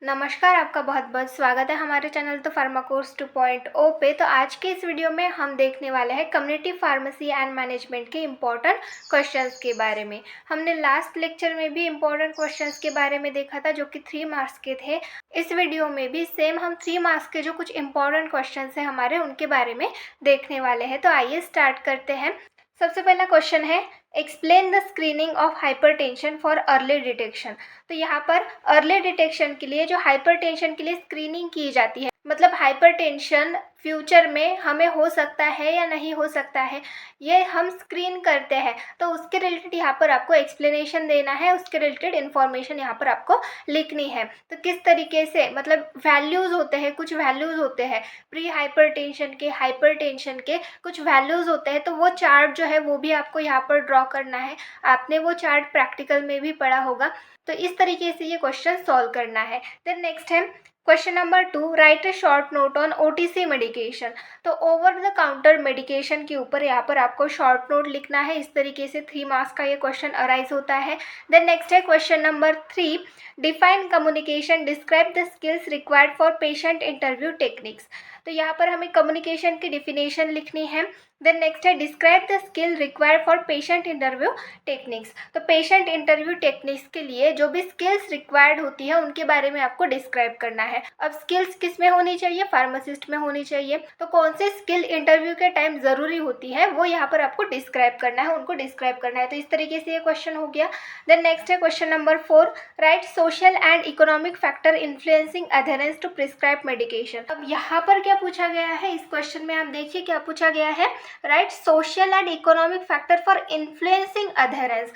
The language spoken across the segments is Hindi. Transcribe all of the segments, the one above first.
नमस्कार, आपका बहुत-बहुत स्वागत है हमारे चैनल तो फार्माकोर्स 2.0 पे। तो आज के इस वीडियो में हम देखने वाले हैं कम्युनिटी फार्मेसी एंड मैनेजमेंट के इम्पोर्टेंट क्वेश्चंस के बारे में। हमने लास्ट लेक्चर में भी इम्पोर्टेंट क्वेश्चंस के बारे में देखा था जो कि 3 मार्क्स के थे। इस वीडियो में भी सेम हम 3 मार्क्स के जो कुछ इम्पोर्टेंट क्वेश्चंस हैं हमारे, उनके बारे में देखने वाले हैं। तो आइए स्टार्ट करते हैं। सबसे पहला क्वेश्चन है, explain the screening of hypertension for early detection. तो यहाँ पर अर्ली डिटेक्शन के लिए जो हाइपरटेंशन के लिए स्क्रीनिंग की जाती है, मतलब हाइपरटेंशन फ्यूचर में हमें हो सकता है या नहीं हो सकता है, ये हम स्क्रीन करते हैं। तो उसके रिलेटेड यहाँ पर आपको एक्सप्लेनेशन देना है, उसके रिलेटेड इन्फॉर्मेशन यहाँ पर आपको लिखनी है। तो किस तरीके से, मतलब वैल्यूज़ होते हैं, कुछ वैल्यूज़ होते हैं प्री हाइपरटेंशन के कुछ वैल्यूज़ होते हैं। तो वो चार्ट जो है वो भी आपको यहाँ पर ड्रॉ करना है। आपने वो चार्ट प्रैक्टिकल में भी पढ़ा होगा। तो इस तरीके से ये क्वेश्चन सॉल्व करना है। देन नेक्स्ट है question number 2, right A short note on OTC medication. तो ओवर द काउंटर मेडिकेशन के ऊपर यहाँ पर आपको शॉर्ट नोट लिखना है। इस तरीके से 3 मार्क्स का ये क्वेश्चन अराइज होता है। देन नेक्स्ट है question number 3, define communication, describe the skills required for patient interview techniques. तो यहाँ पर हमें कम्युनिकेशन की डिफिनेशन लिखनी है। देन नेक्स्ट है, describe the skill required for patient interview techniques. तो पेशेंट इंटरव्यू टेक्निक्स के लिए जो भी स्किल्स रिक्वायर्ड होती है उनके बारे में आपको डिस्क्राइब करना है। अब स्किल्स किस में होनी चाहिए? फार्मासिस्ट में होनी चाहिए। तो कौन से स्किल इंटरव्यू के टाइम ज़रूरी होती है वो यहाँ पर आपको डिस्क्राइब करना है, उनको डिस्क्राइब करना है। तो इस तरीके से ये क्वेश्चन हो गया। देन नेक्स्ट है question number 4, right social and economic factor influencing adherence to prescribe medication. अब यहाँ पर क्या पूछा गया है इस क्वेश्चन में, आप देखिए क्या पूछा गया है, right social and economic factor for influencing adherence.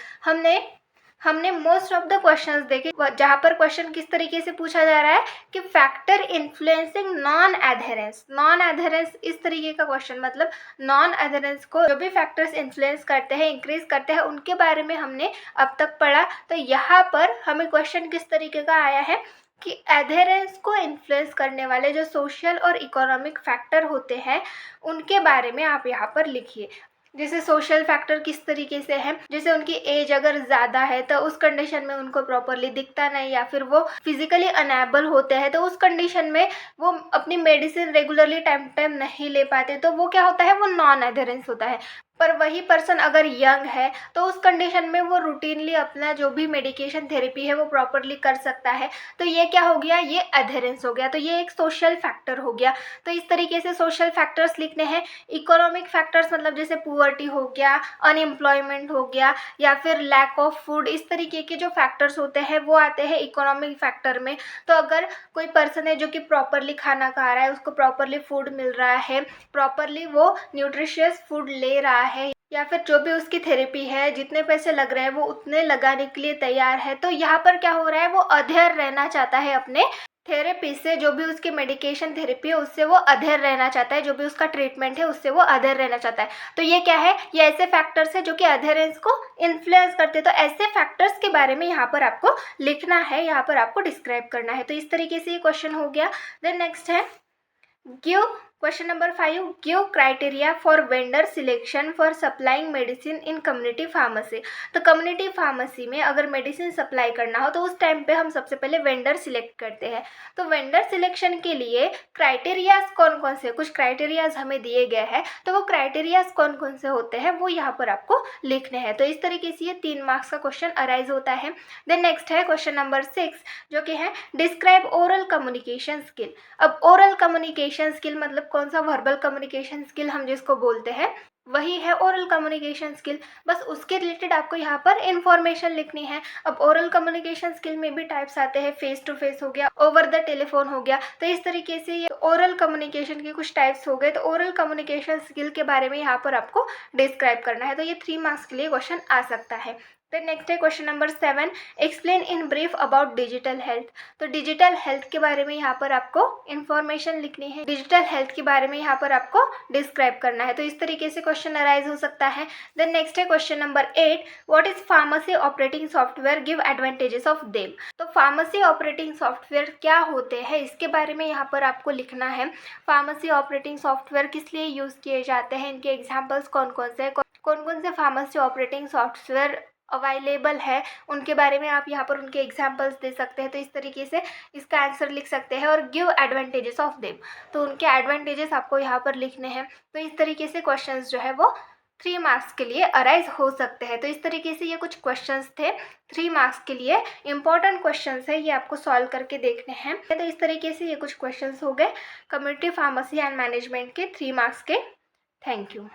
हमने मोस्ट ऑफ द क्वेश्चंस देखे जहाँ पर क्वेश्चन किस तरीके से पूछा जा रहा है कि फैक्टर इन्फ्लुएंसिंग नॉन एडहेरेंस, इस तरीके का क्वेश्चन, मतलब नॉन एडहेरेंस को जो भी फैक्टर्स इन्फ्लुएंस करते हैं, इंक्रीज करते हैं, उनके बारे में हमने अब तक पढ़ा। तो यहाँ पर हमें क्वेश्चन किस तरीके का आया है कि एडहेरेंस को इन्फ्लुएंस करने वाले जो सोशल और इकोनॉमिक फैक्टर होते हैं उनके बारे में आप यहाँ पर लिखिए। जैसे सोशल फैक्टर किस तरीके से है, जैसे उनकी एज अगर ज़्यादा है तो उस कंडीशन में उनको प्रॉपरली दिखता नहीं, या फिर वो फिजिकली अनएबल होते हैं तो उस कंडीशन में वो अपनी मेडिसिन रेगुलरली टाइम टाइम नहीं ले पाते, तो वो क्या होता है, वो नॉन एडहेरेंस होता है। पर वही पर्सन अगर यंग है तो उस कंडीशन में वो रूटीनली अपना जो भी मेडिकेशन थेरेपी है वो प्रॉपरली कर सकता है। तो ये क्या हो गया, ये अधेरेंस हो गया। तो ये एक सोशल फैक्टर हो गया। तो इस तरीके से सोशल फैक्टर्स लिखने हैं। इकोनॉमिक फैक्टर्स मतलब जैसे पुअर्टी हो गया, अनएम्प्लॉयमेंट हो गया, या फिर लैक ऑफ फूड, इस तरीके के जो फैक्टर्स होते हैं वो आते हैं इकोनॉमिक फैक्टर में। तो अगर कोई पर्सन है जो कि प्रॉपरली खाना खा रहा है, उसको प्रॉपरली फूड मिल रहा है, प्रॉपरली वो न्यूट्रिशियस फूड ले रहा है, या फिर जो भी उसकी थेरेपी है जितने पैसे लग रहे हैं वो उतने लगाने के लिए तैयार है, तो यहाँ पर क्या हो रहा है, वो अधेर रहना चाहता है अपने थेरेपी से, जो भी उसकी मेडिकेशन थेरेपी है उससे वो अधेर रहना चाहता है, जो भी उसका ट्रीटमेंट है उससे वो अधेर रहना चाहता है। तो ये क्या है, ये ऐसे फैक्टर्स है जो कि अधेरेंस को इन्फ्लुएंस करते हैं। तो ऐसे फैक्टर्स के बारे में यहाँ पर आपको लिखना है, यहाँ पर आपको डिस्क्राइब करना है। तो इस तरीके से ये क्वेश्चन हो गया। देन नेक्स्ट है, give question number 5, give criteria for vendor selection for supplying medicine in community pharmacy. तो कम्युनिटी फार्मेसी में अगर मेडिसिन सप्लाई करना हो तो उस टाइम पे हम सबसे पहले वेंडर सिलेक्ट करते हैं। तो वेंडर सिलेक्शन के लिए क्राइटेरियाज कौन कौन से, कुछ क्राइटेरियाज हमें दिए गए हैं, तो वो क्राइटेरियाज कौन कौन से होते हैं वो यहाँ पर आपको लिखने हैं। तो इस तरीके से ये 3 मार्क्स का क्वेश्चन अराइज होता है। देन नेक्स्ट है क्वेश्चन नंबर 6, जो कि है डिस्क्राइब ओरल कम्युनिकेशन स्किल। अब ओरल कम्युनिकेशन स्किल मतलब कौन सा, वर्बल कम्युनिकेशन स्किल हम जिसको बोलते हैं वही है ओरल कम्युनिकेशन स्किल। बस उसके रिलेटेड आपको यहाँ पर इंफॉर्मेशन लिखनी है। अब ओरल कम्युनिकेशन स्किल में भी टाइप्स आते हैं, फेस टू फेस हो गया, ओवर द टेलीफोन हो गया। तो इस तरीके से ये ओरल कम्युनिकेशन के कुछ टाइप्स हो गए। तो ओरल कम्युनिकेशन स्किल के बारे में यहाँ पर आपको डिस्क्राइब करना है। तो ये 3 मार्क्स के लिए क्वेश्चन आ सकता है। देन नेक्स्ट है question number 7, explain in brief about digital health. तो डिजिटल हेल्थ के बारे में यहाँ पर आपको इन्फॉर्मेशन लिखनी है, डिजिटल हेल्थ के बारे में यहाँ पर आपको डिस्क्राइब करना है। तो इस तरीके से क्वेश्चन अराइज हो सकता है। देन नेक्स्ट है question number 8, what is pharmacy operating software, give advantages of them. तो फार्मेसी ऑपरेटिंग सॉफ्टवेयर क्या होते हैं इसके बारे में यहाँ पर आपको लिखना है। फार्मेसी ऑपरेटिंग सॉफ्टवेयर किस लिए यूज़ किए जाते हैं, इनके एग्जाम्पल्स कौन कौन से फार्मेसी ऑपरेटिंग सॉफ्टवेयर अवेलेबल है उनके बारे में आप यहाँ पर उनके एग्जाम्पल्स दे सकते हैं। तो इस तरीके से इसका आंसर लिख सकते हैं। और गिव एडवांटेजेस ऑफ देम, तो उनके एडवांटेजेस आपको यहाँ पर लिखने हैं। तो इस तरीके से क्वेश्चंस जो है वो 3 मार्क्स के लिए अराइज हो सकते हैं। तो इस तरीके से ये कुछ क्वेश्चंस थे 3 मार्क्स के लिए इंपॉर्टेंट क्वेश्चंस है, ये आपको सॉल्व करके देखने हैं। तो इस तरीके से ये कुछ क्वेश्चंस हो गए कम्युनिटी फार्मेसी एंड मैनेजमेंट के 3 मार्क्स के। Thank you.